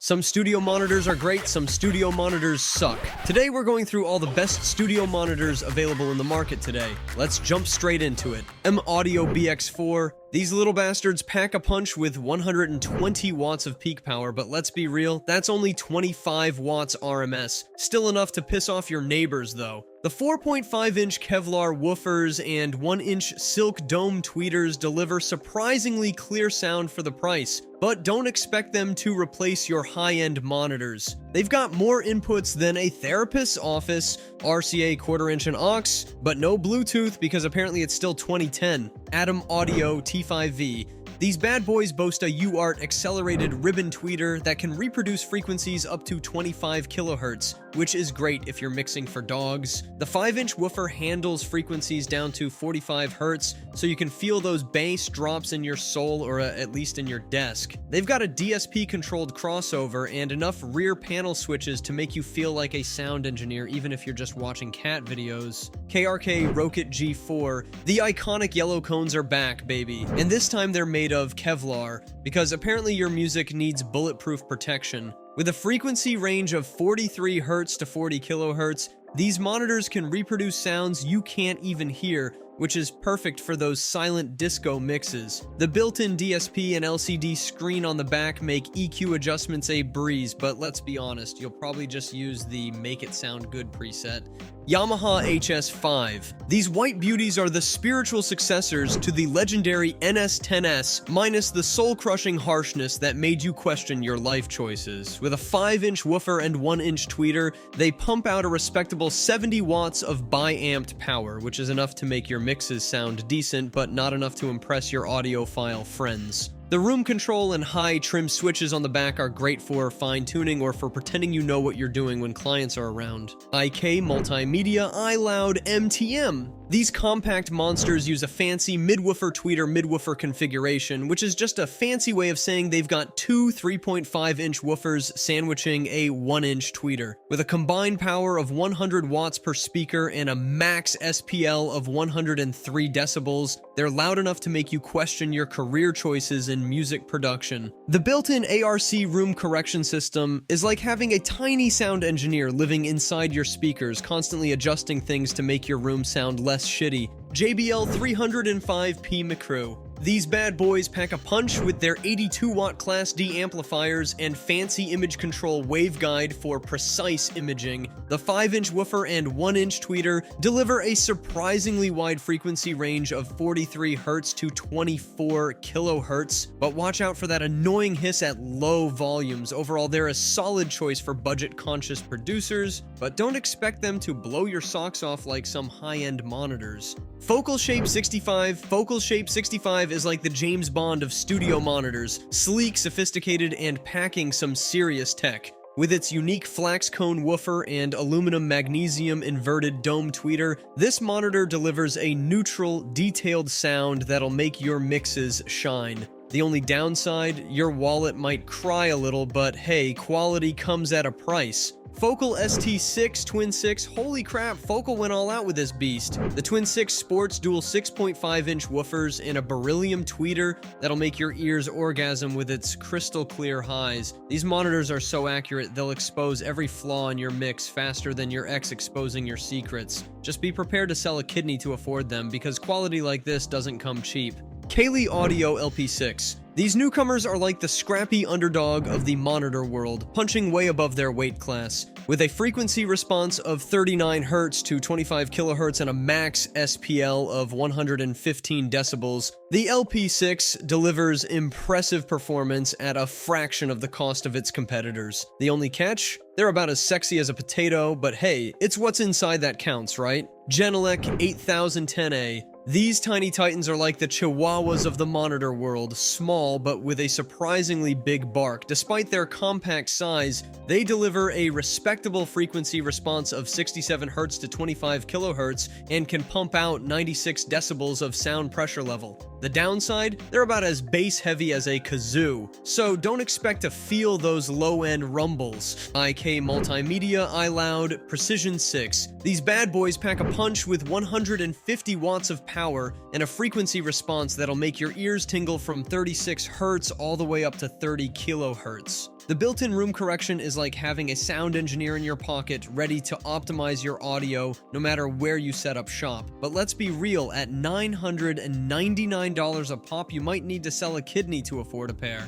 Some studio monitors are great, some studio monitors suck. Today we're going through all the best studio monitors available in the market today. Let's jump straight into it. M-Audio BX4. These little bastards pack a punch with 120 watts of peak power, but let's be real, that's only 25 watts RMS. Still enough to piss off your neighbors though. The 4.5-inch Kevlar woofers and 1-inch silk dome tweeters deliver surprisingly clear sound for the price, but don't expect them to replace your high-end monitors. They've got more inputs than a therapist's office, RCA quarter-inch and aux, but no Bluetooth because apparently it's still 2010. M-Audio T5V. These bad boys boast a UART accelerated ribbon tweeter that can reproduce frequencies up to 25 kHz, which is great if you're mixing for dogs. The 5-inch woofer handles frequencies down to 45 Hz, so you can feel those bass drops in your soul or at least in your desk. They've got a DSP-controlled crossover and enough rear panel switches to make you feel like a sound engineer even if you're just watching cat videos. KRK Rokit G4. The iconic yellow cones are back, baby, and this time they're made of Kevlar, because apparently your music needs bulletproof protection. With a frequency range of 43 Hz to 40 kHz, these monitors can reproduce sounds you can't even hear, which is perfect for those silent disco mixes. The built-in DSP and LCD screen on the back make EQ adjustments a breeze, but let's be honest, you'll probably just use the Make It Sound Good preset. Yamaha HS5. These white beauties are the spiritual successors to the legendary NS10S, minus the soul-crushing harshness that made you question your life choices. With a 5-inch woofer and 1-inch tweeter, they pump out a respectable 70 watts of bi-amped power, which is enough to make your mixes sound decent, but not enough to impress your audiophile friends. The room control and high trim switches on the back are great for fine-tuning or for pretending you know what you're doing when clients are around. IK Multimedia iLoud MTM. These compact monsters use a fancy mid-woofer tweeter mid-woofer configuration, which is just a fancy way of saying they've got two 3.5-inch woofers sandwiching a 1-inch tweeter. With a combined power of 100 watts per speaker and a max SPL of 103 decibels, they're loud enough to make you question your career choices in music production. The built-in ARC room correction system is like having a tiny sound engineer living inside your speakers, constantly adjusting things to make your room sound less shitty. JBL 305P Micro. These bad boys pack a punch with their 82-watt Class D amplifiers and fancy image control waveguide for precise imaging. The 5-inch woofer and 1-inch tweeter deliver a surprisingly wide frequency range of 43 Hz to 24 kHz, but watch out for that annoying hiss at low volumes. Overall, they're a solid choice for budget-conscious producers, but don't expect them to blow your socks off like some high-end monitors. Focal ST6 Focal ST6 is like the James Bond of studio monitors, sleek, sophisticated, and packing some serious tech. With its unique flax cone woofer and aluminum magnesium inverted dome tweeter, this monitor delivers a neutral, detailed sound that'll make your mixes shine. The only downside, your wallet might cry a little, but hey, quality comes at a price. Focal ST6 Twin6, holy crap, Focal went all out with this beast. The Twin6 sports dual 6.5-inch woofers and a beryllium tweeter that'll make your ears orgasm with its crystal clear highs. These monitors are so accurate, they'll expose every flaw in your mix faster than your ex exposing your secrets. Just be prepared to sell a kidney to afford them, because quality like this doesn't come cheap. Kaye Audio LP6. These newcomers are like the scrappy underdog of the monitor world, punching way above their weight class. With a frequency response of 39 Hz to 25 kHz and a max SPL of 115 decibels, the LP6 delivers impressive performance at a fraction of the cost of its competitors. The only catch? They're about as sexy as a potato, but hey, it's what's inside that counts, right? Genc KH310A. These tiny titans are like the chihuahuas of the monitor world, small but with a surprisingly big bark. Despite their compact size, they deliver a respectable frequency response of 67 Hz to 25 kHz and can pump out 96 decibels of sound pressure level. The downside? They're about as bass heavy as a kazoo, so don't expect to feel those low-end rumbles. IK Multimedia iLoud Precision 6. These bad boys pack a punch with 150 watts of power and a frequency response that'll make your ears tingle from 36 Hz all the way up to 30 kHz. The built-in room correction is like having a sound engineer in your pocket ready to optimize your audio no matter where you set up shop. But let's be real, at $999 a pop, you might need to sell a kidney to afford a pair.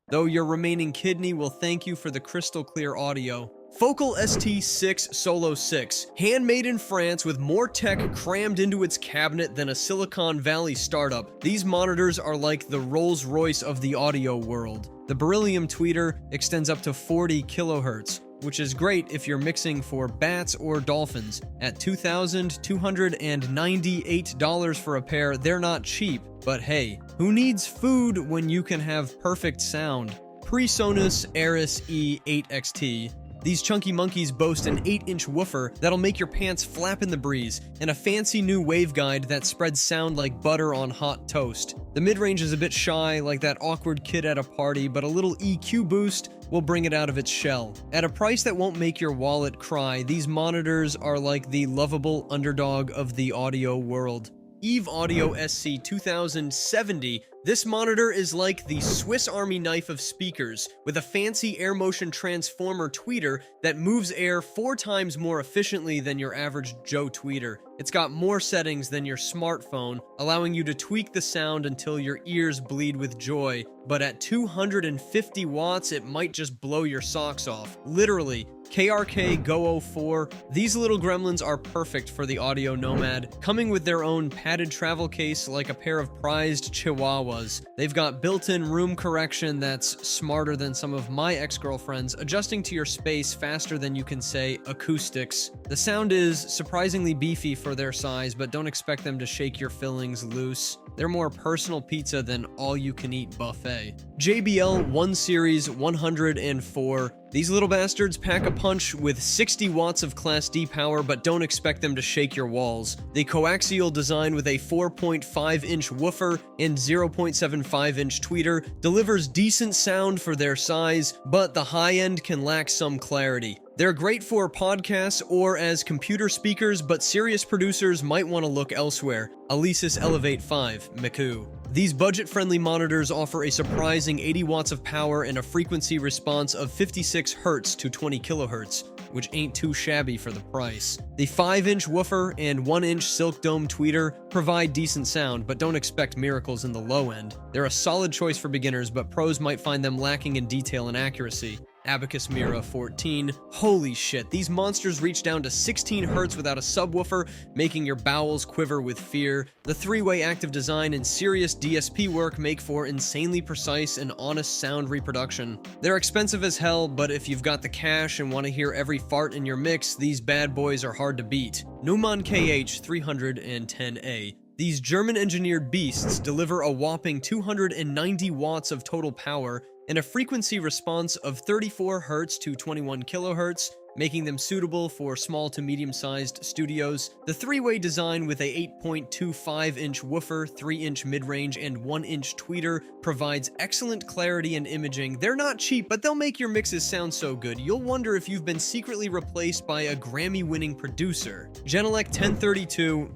Though your remaining kidney will thank you for the crystal clear audio. Focal ST6 Solo 6, handmade in France with more tech crammed into its cabinet than a Silicon Valley startup. These monitors are like the Rolls-Royce of the audio world. The beryllium tweeter extends up to 40 kilohertz, which is great if you're mixing for bats or dolphins. At $2,298 for a pair, they're not cheap, but hey, who needs food when you can have perfect sound? PreSonus Eris E8XT. These chunky monkeys boast an 8-inch woofer that'll make your pants flap in the breeze, and a fancy new waveguide that spreads sound like butter on hot toast. The mid-range is a bit shy, like that awkward kid at a party, but a little EQ boost will bring it out of its shell. At a price that won't make your wallet cry, these monitors are like the lovable underdog of the audio world. M-Audio SC2070. This monitor is like the Swiss Army knife of speakers, with a fancy air motion transformer tweeter that moves air 4 times more efficiently than your average Joe tweeter. It's got more settings than your smartphone, allowing you to tweak the sound until your ears bleed with joy. But at 250 watts, it might just blow your socks off. Literally. KRK Go04. These little gremlins are perfect for the audio nomad, coming with their own padded travel case like a pair of prized chihuahuas. They've got built-in room correction that's smarter than some of my ex-girlfriends, adjusting to your space faster than you can say acoustics. The sound is surprisingly beefy for their size, but don't expect them to shake your fillings loose. They're more personal pizza than all-you-can-eat buffet. JBL 1 Series 104. These little bastards pack a punch with 60 watts of Class D power, but don't expect them to shake your walls. The coaxial design with a 4.5-inch woofer and 0.75-inch tweeter delivers decent sound for their size, but the high end can lack some clarity. They're great for podcasts or as computer speakers, but serious producers might want to look elsewhere. Alesis Elevate 5, Mackie. These budget-friendly monitors offer a surprising 80 watts of power and a frequency response of 56 Hz to 20 kHz, which ain't too shabby for the price. The 5-inch woofer and 1-inch silk dome tweeter provide decent sound, but don't expect miracles in the low end. They're a solid choice for beginners, but pros might find them lacking in detail and accuracy. Mackie Mr 14. Holy shit, these monsters reach down to 16 Hz without a subwoofer, making your bowels quiver with fear. The 3-way active design and serious DSP work make for insanely precise and honest sound reproduction. They're expensive as hell, but if you've got the cash and want to hear every fart in your mix, these bad boys are hard to beat. Numan KH310A. These German-engineered beasts deliver a whopping 290 watts of total power and a frequency response of 34 Hz to 21 kHz, making them suitable for small to medium-sized studios. The 3-way design with a 8.25-inch woofer, 3-inch mid-range, and 1-inch tweeter provides excellent clarity and imaging. They're not cheap, but they'll make your mixes sound so good, you'll wonder if you've been secretly replaced by a Grammy-winning producer. Genc 1032.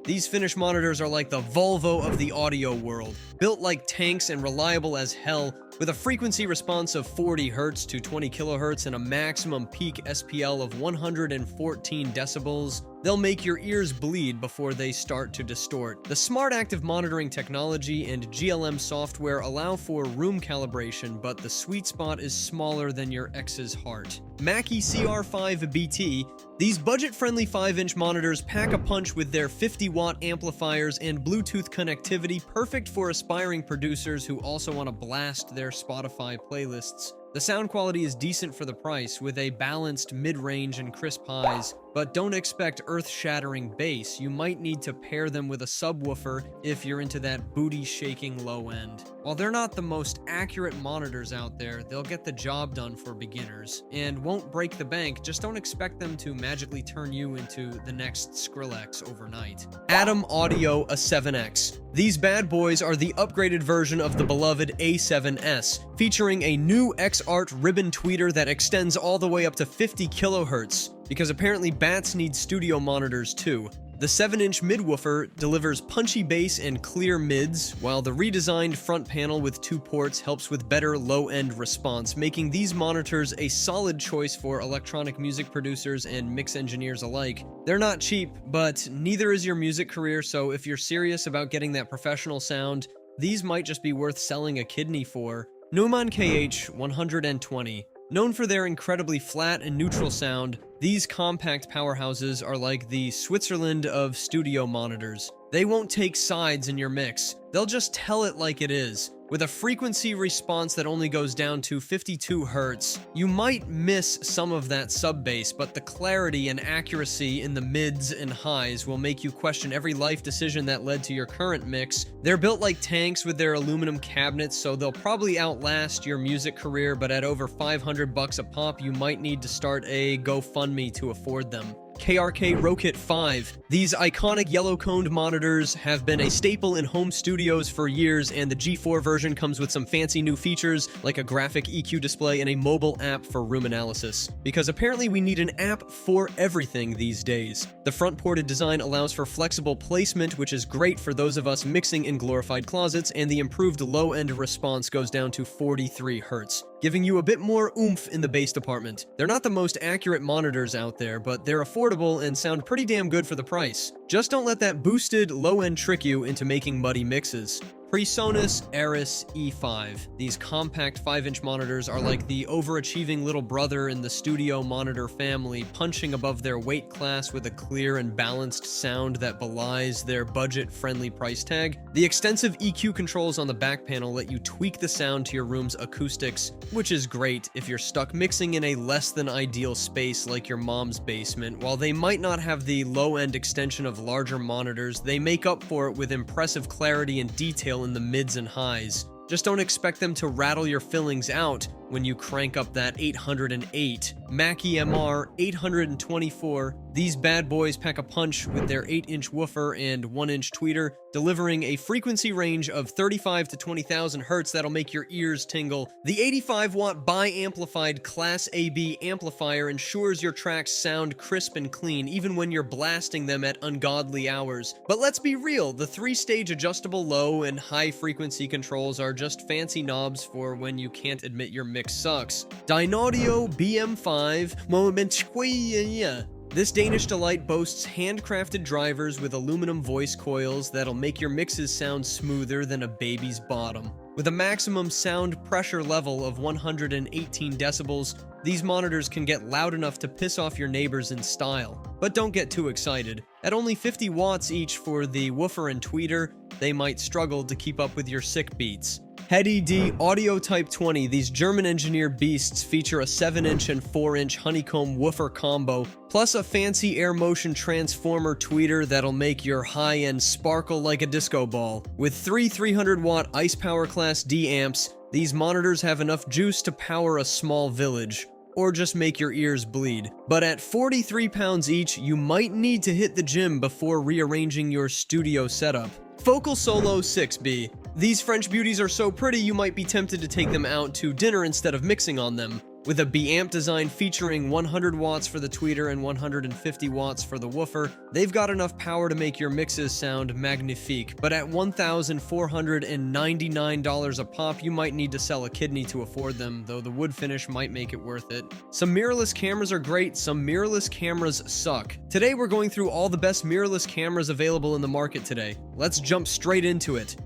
These Finnish monitors are like the Volvo of the audio world, built like tanks and reliable as hell, with a frequency response of 40 Hz to 20 kHz and a maximum peak SPL of 114 decibels. They'll make your ears bleed before they start to distort. The smart active monitoring technology and GLM software allow for room calibration, but the sweet spot is smaller than your ex's heart. Mackie CR5 BT. These budget-friendly 5-inch monitors pack a punch with their 50-watt amplifiers and Bluetooth connectivity, perfect for aspiring producers who also want to blast their Spotify playlists. The sound quality is decent for the price, with a balanced mid-range and crisp highs, but don't expect earth-shattering bass. You might need to pair them with a subwoofer if you're into that booty-shaking low end. While they're not the most accurate monitors out there, they'll get the job done for beginners, and won't break the bank. Just don't expect them to magically turn you into the next Skrillex overnight. M-Audio A7X. These bad boys are the upgraded version of the beloved A7S, featuring a new X-Art ribbon tweeter that extends all the way up to 50 kHz, because apparently bats need studio monitors too. The 7-inch mid-woofer delivers punchy bass and clear mids, while the redesigned front panel with 2 ports helps with better low-end response, making these monitors a solid choice for electronic music producers and mix engineers alike. They're not cheap, but neither is your music career, so if you're serious about getting that professional sound, these might just be worth selling a kidney for. Numan KH310A. Known for their incredibly flat and neutral sound, these compact powerhouses are like the Switzerland of studio monitors. They won't take sides in your mix, they'll just tell it like it is. With a frequency response that only goes down to 52 Hz, you might miss some of that sub-bass, but the clarity and accuracy in the mids and highs will make you question every life decision that led to your current mix. They're built like tanks with their aluminum cabinets, so they'll probably outlast your music career, but at over $500 a pop, you might need to start a GoFundMe to afford them. KRK Rokit 5. These iconic yellow-coned monitors have been a staple in home studios for years, and the G4 version comes with some fancy new features like a graphic EQ display and a mobile app for room analysis. Because apparently we need an app for everything these days. The front-ported design allows for flexible placement, which is great for those of us mixing in glorified closets, and the improved low-end response goes down to 43 Hz, giving you a bit more oomph in the bass department. They're not the most accurate monitors out there, but they're affordable and sound pretty damn good for the price. Just don't let that boosted low-end trick you into making muddy mixes. PreSonus Eris E5. These compact 5-inch monitors are like the overachieving little brother in the studio monitor family, punching above their weight class with a clear and balanced sound that belies their budget-friendly price tag. The extensive EQ controls on the back panel let you tweak the sound to your room's acoustics, which is great if you're stuck mixing in a less-than-ideal space like your mom's basement. While they might not have the low-end extension of larger monitors, they make up for it with impressive clarity and detail in the mids and highs. Just don't expect them to rattle your fillings out when you crank up that 808. Mackie Mr 824. These bad boys pack a punch with their 8-inch woofer and 1-inch tweeter, delivering a frequency range of 35 to 20,000 Hz that'll make your ears tingle. The 85-watt bi-amplified Class AB amplifier ensures your tracks sound crisp and clean, even when you're blasting them at ungodly hours. But let's be real, the 3-stage adjustable low and high frequency controls are just fancy knobs for when you can't admit your mix sucks. MAudio BM5 Moment. This Danish delight boasts handcrafted drivers with aluminum voice coils that'll make your mixes sound smoother than a baby's bottom. With a maximum sound pressure level of 118 decibels, these monitors can get loud enough to piss off your neighbors in style. But don't get too excited. At only 50 watts each for the woofer and tweeter, they might struggle to keep up with your sick beats. Heady D Audio Type 20, these German-engineered beasts feature a 7-inch and 4-inch honeycomb woofer combo, plus a fancy air motion transformer tweeter that'll make your high-end sparkle like a disco ball. With 3 300-watt Ice Power Class D amps, these monitors have enough juice to power a small village, or just make your ears bleed. But at 43 pounds each, you might need to hit the gym before rearranging your studio setup. Focal Solo 6B. These French beauties are so pretty you might be tempted to take them out to dinner instead of mixing on them. With a B-amp design featuring 100 watts for the tweeter and 150 watts for the woofer, they've got enough power to make your mixes sound magnifique. But at $1,499 a pop, you might need to sell a kidney to afford them, though the wood finish might make it worth it. Some mirrorless cameras are great, some mirrorless cameras suck. Today we're going through all the best mirrorless cameras available in the market today. Let's jump straight into it.